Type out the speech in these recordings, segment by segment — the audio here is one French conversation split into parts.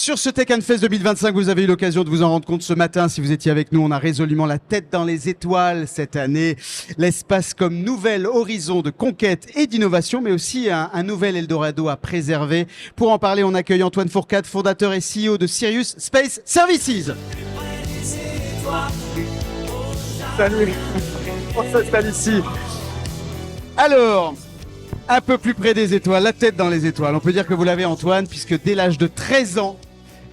Sur ce Tech and Fest 2025, vous avez eu l'occasion de vous en rendre compte ce matin. Si vous étiez avec nous, on a résolument la tête dans les étoiles cette année. L'espace comme nouvel horizon de conquête et d'innovation, mais aussi un nouvel Eldorado à préserver. Pour en parler, on accueille Antoine Fourcade, fondateur et CEO de Sirius Space Services. Salut, on s'installe ici. Alors, un peu plus près des étoiles, la tête dans les étoiles. On peut dire que vous l'avez, Antoine, puisque dès l'âge de 13 ans,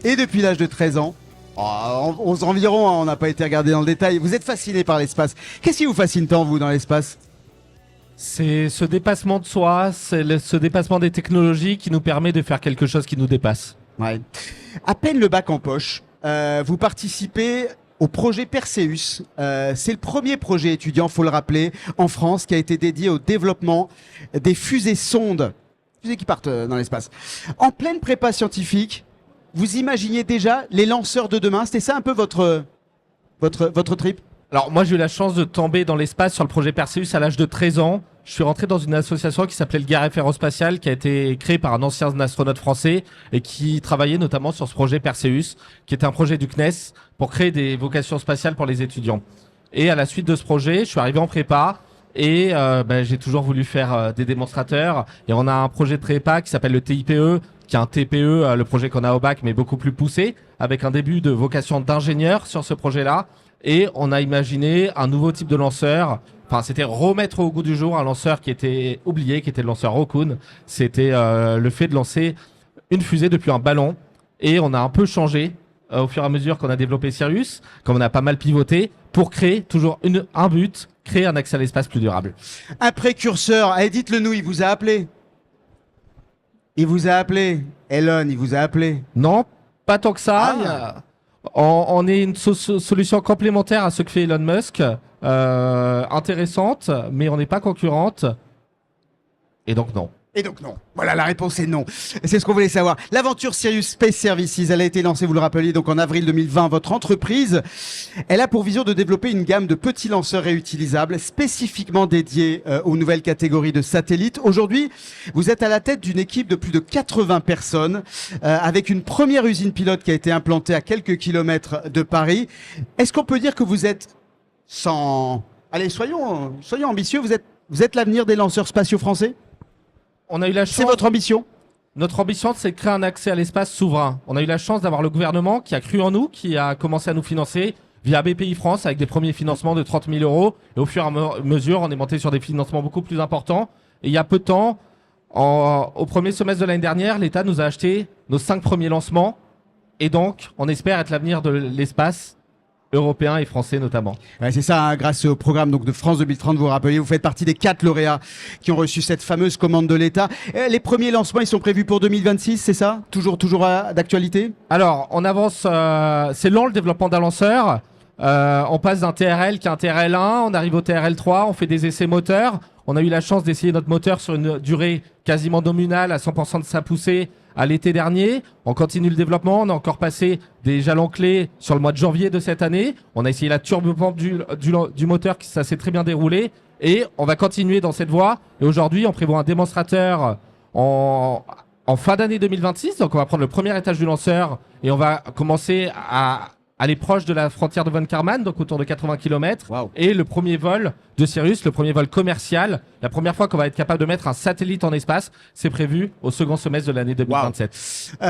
et depuis l'âge de 13 ans, environ, on n'a pas été regardé dans le détail, vous êtes fasciné par l'espace. Qu'est-ce qui vous fascine tant, vous, dans l'espace ? C'est ce dépassement de soi, ce dépassement des technologies qui nous permet de faire quelque chose qui nous dépasse. Ouais. À peine le bac en poche, vous participez au projet Perseus. C'est le premier projet étudiant, faut le rappeler, en France, qui a été dédié au développement des fusées-sondes, fusées qui partent dans l'espace. En pleine prépa scientifique, vous imaginiez déjà les lanceurs de demain. C'était ça un peu votre trip ? Alors moi j'ai eu la chance de tomber dans l'espace sur le projet Perseus à l'âge de 13 ans. Je suis rentré dans une association qui s'appelait le Garef Aérospatial, qui a été créée par un ancien astronaute français et qui travaillait notamment sur ce projet Perseus, qui était un projet du CNES pour créer des vocations spatiales pour les étudiants. Et à la suite de ce projet, je suis arrivé en prépa et j'ai toujours voulu faire des démonstrateurs. Et on a un projet de prépa qui s'appelle le TIPE, qui est un TPE, le projet qu'on a au bac, mais beaucoup plus poussé, avec un début de vocation d'ingénieur sur ce projet-là. Et on a imaginé un nouveau type de lanceur. Enfin, c'était remettre au goût du jour un lanceur qui était oublié, qui était le lanceur Rokun. C'était le fait de lancer une fusée depuis un ballon. Et on a un peu changé au fur et à mesure qu'on a développé Sirius, comme on a pas mal pivoté, pour créer toujours un but, créer un accès à l'espace plus durable. Un précurseur, allez, dites-le nous, il vous a appelé. Il vous a appelé. Elon, il vous a appelé. Non, pas tant que ça. On est une solution complémentaire à ce que fait Elon Musk, intéressante, mais on n'est pas concurrente. Et donc non. Et donc non. Voilà, la réponse est non. C'est ce qu'on voulait savoir. L'aventure Sirius Space Services, elle a été lancée, vous le rappeliez, donc en avril 2020. Votre entreprise, elle a pour vision de développer une gamme de petits lanceurs réutilisables spécifiquement dédiés aux nouvelles catégories de satellites. Aujourd'hui, vous êtes à la tête d'une équipe de plus de 80 personnes avec une première usine pilote qui a été implantée à quelques kilomètres de Paris. Est-ce qu'on peut dire que vous êtes Allez, soyons ambitieux, vous êtes l'avenir des lanceurs spatiaux français ? On a eu la chance. C'est votre ambition ? Notre ambition, c'est de créer un accès à l'espace souverain. On a eu la chance d'avoir le gouvernement qui a cru en nous, qui a commencé à nous financer via BPI France avec des premiers financements de 30 000 €. Et au fur et à mesure, on est monté sur des financements beaucoup plus importants. Et il y a peu de temps, au premier semestre de l'année dernière, l'État nous a acheté nos 5 premiers lancements. Et donc, on espère être l'avenir de l'espace européens et français notamment. Ouais, c'est ça, hein, grâce au programme donc, de France 2030, vous vous rappelez, vous faites partie des 4 lauréats qui ont reçu cette fameuse commande de l'État. Les premiers lancements, ils sont prévus pour 2026, c'est ça ? Toujours d'actualité ? Alors, on avance, c'est lent le développement d'un lanceur. On passe d'un TRL qui est un TRL1, on arrive au TRL3, on fait des essais moteurs. On a eu la chance d'essayer notre moteur sur une durée quasiment nominale à 100% de sa poussée à l'été dernier. On continue le développement. On a encore passé des jalons clés sur le mois de janvier de cette année. On a essayé la turbopompe du moteur, ça s'est très bien déroulé. Et on va continuer dans cette voie. Et aujourd'hui, on prévoit un démonstrateur en fin d'année 2026. Donc, on va prendre le premier étage du lanceur et on va commencer à aller proche de la frontière de Von Karman, donc autour de 80 km. Wow. Et le premier vol de Sirius, le premier vol commercial, la première fois qu'on va être capable de mettre un satellite en espace, c'est prévu au second semestre de l'année 2027. Wow.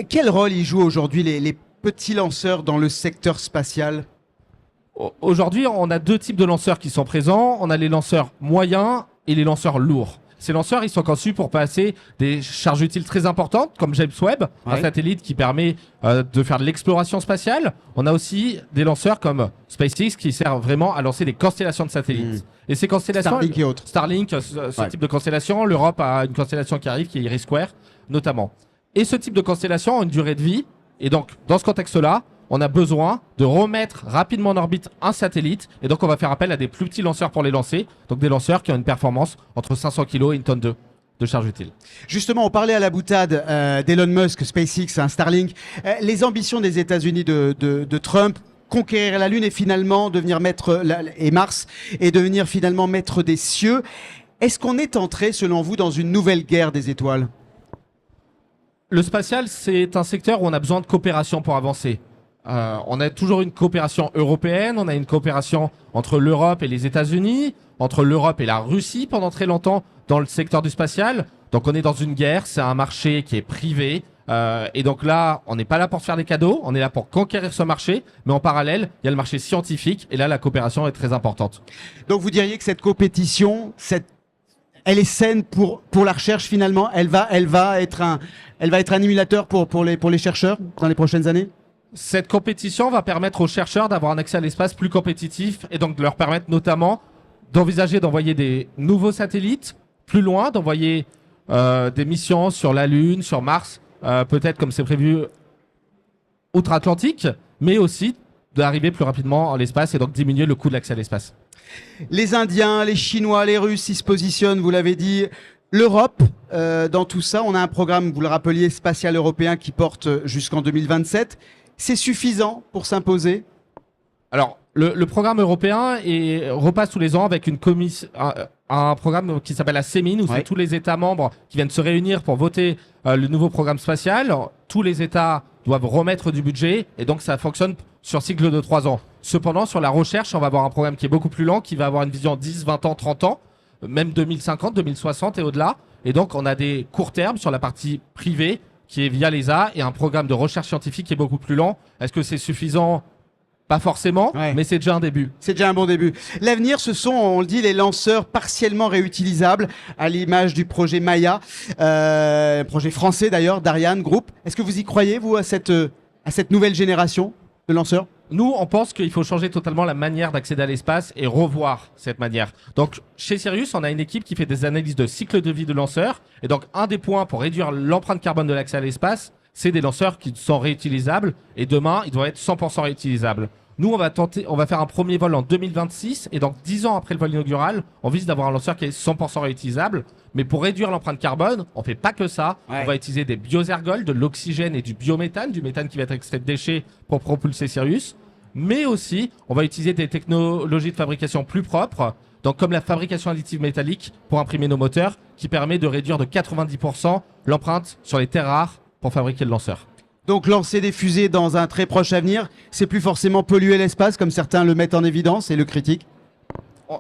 Quel rôle ils jouent aujourd'hui les petits lanceurs dans le secteur spatial ? Aujourd'hui, on a 2 types de lanceurs qui sont présents. On a les lanceurs moyens et les lanceurs lourds. Ces lanceurs, ils sont conçus pour passer des charges utiles très importantes, comme James Webb, un satellite qui permet de faire de l'exploration spatiale. On a aussi des lanceurs comme SpaceX qui servent vraiment à lancer des constellations de satellites. Et ces constellations, Starlink et autres. Starlink, ce type de constellation, l'Europe a une constellation qui arrive, qui est Iris2, notamment. Et ce type de constellation a une durée de vie. Et donc, dans ce contexte-là, on a besoin de remettre rapidement en orbite un satellite. Et donc, on va faire appel à des plus petits lanceurs pour les lancer. Donc, des lanceurs qui ont une performance entre 500 kg et une tonne de charge utile. Justement, on parlait à la boutade d'Elon Musk, SpaceX, Starlink. Les ambitions des États-Unis de Trump, conquérir la Lune et finalement devenir Mars et devenir finalement maître des cieux. Est-ce qu'on est entré, selon vous, dans une nouvelle guerre des étoiles ? Le spatial, c'est un secteur où on a besoin de coopération pour avancer. On a toujours une coopération européenne, on a une coopération entre l'Europe et les États-Unis, entre l'Europe et la Russie pendant très longtemps dans le secteur du spatial. Donc on est dans une guerre, c'est un marché qui est privé. Et donc là, on n'est pas là pour faire des cadeaux, on est là pour conquérir ce marché. Mais en parallèle, il y a le marché scientifique et là, la coopération est très importante. Donc vous diriez que cette compétition, elle est saine pour la recherche finalement. Elle va être un émulateur pour les chercheurs dans les prochaines années. Cette compétition va permettre aux chercheurs d'avoir un accès à l'espace plus compétitif et donc de leur permettre notamment d'envisager d'envoyer des nouveaux satellites plus loin, d'envoyer des missions sur la Lune, sur Mars, peut-être comme c'est prévu outre-Atlantique, mais aussi d'arriver plus rapidement à l'espace et donc diminuer le coût de l'accès à l'espace. Les Indiens, les Chinois, les Russes, ils se positionnent, vous l'avez dit. L'Europe, dans tout ça, on a un programme, vous le rappeliez, spatial européen qui porte jusqu'en 2027. C'est suffisant pour s'imposer? Alors, le programme européen repasse tous les ans avec un programme qui s'appelle la CEMIN, où c'est tous les États membres qui viennent se réunir pour voter le nouveau programme spatial. Tous les États doivent remettre du budget, et donc ça fonctionne sur cycle de 3 ans. Cependant, sur la recherche, on va avoir un programme qui est beaucoup plus lent, qui va avoir une vision 10, 20 ans, 30 ans, même 2050, 2060 et au-delà. Et donc, on a des courts termes sur la partie privée, qui est via l'ESA, et un programme de recherche scientifique qui est beaucoup plus lent. Est-ce que c'est suffisant? Pas forcément, mais c'est déjà un début. C'est déjà un bon début. L'avenir, ce sont, on le dit, les lanceurs partiellement réutilisables, à l'image du projet Maya, projet français d'ailleurs, d'Ariane Group. Est-ce que vous y croyez, vous, à cette nouvelle génération de lanceurs? Nous, on pense qu'il faut changer totalement la manière d'accéder à l'espace et revoir cette manière. Donc, chez Sirius, on a une équipe qui fait des analyses de cycle de vie de lanceurs. Et donc, un des points pour réduire l'empreinte carbone de l'accès à l'espace, c'est des lanceurs qui sont réutilisables. Et demain, ils doivent être 100% réutilisables. Nous, on va faire un premier vol en 2026. Et donc, 10 ans après le vol inaugural, on vise d'avoir un lanceur qui est 100% réutilisable. Mais pour réduire l'empreinte carbone, on fait pas que ça. On va utiliser des bioergols, de l'oxygène et du biométhane qui va être extrait de déchets pour propulser Sirius. Mais aussi, on va utiliser des technologies de fabrication plus propres, donc comme la fabrication additive métallique pour imprimer nos moteurs, qui permet de réduire de 90% l'empreinte sur les terres rares pour fabriquer le lanceur. Donc lancer des fusées dans un très proche avenir, c'est plus forcément polluer l'espace, comme certains le mettent en évidence et le critiquent.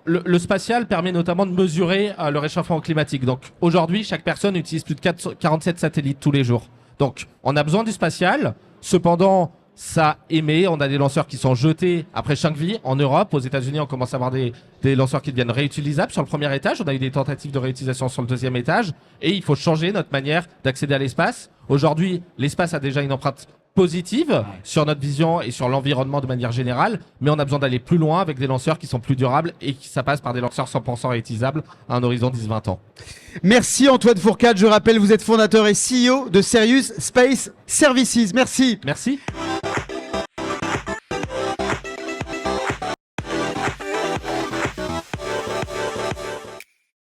Le spatial permet notamment de mesurer le réchauffement climatique. Donc aujourd'hui, chaque personne utilise plus de 47 satellites tous les jours. Donc on a besoin du spatial. Cependant, ça émet. On a des lanceurs qui sont jetés après chaque vie. En Europe, aux États-Unis, on commence à avoir des lanceurs qui deviennent réutilisables sur le premier étage. On a eu des tentatives de réutilisation sur le deuxième étage. Et il faut changer notre manière d'accéder à l'espace. Aujourd'hui, l'espace a déjà une empreinte positive sur notre vision et sur l'environnement de manière générale, mais on a besoin d'aller plus loin avec des lanceurs qui sont plus durables et qui ça passe par des lanceurs 100% réutilisables à un horizon 10-20 ans. Merci Antoine Fourcade, je rappelle vous êtes fondateur et CEO de Sirius Space Services. Merci. Merci.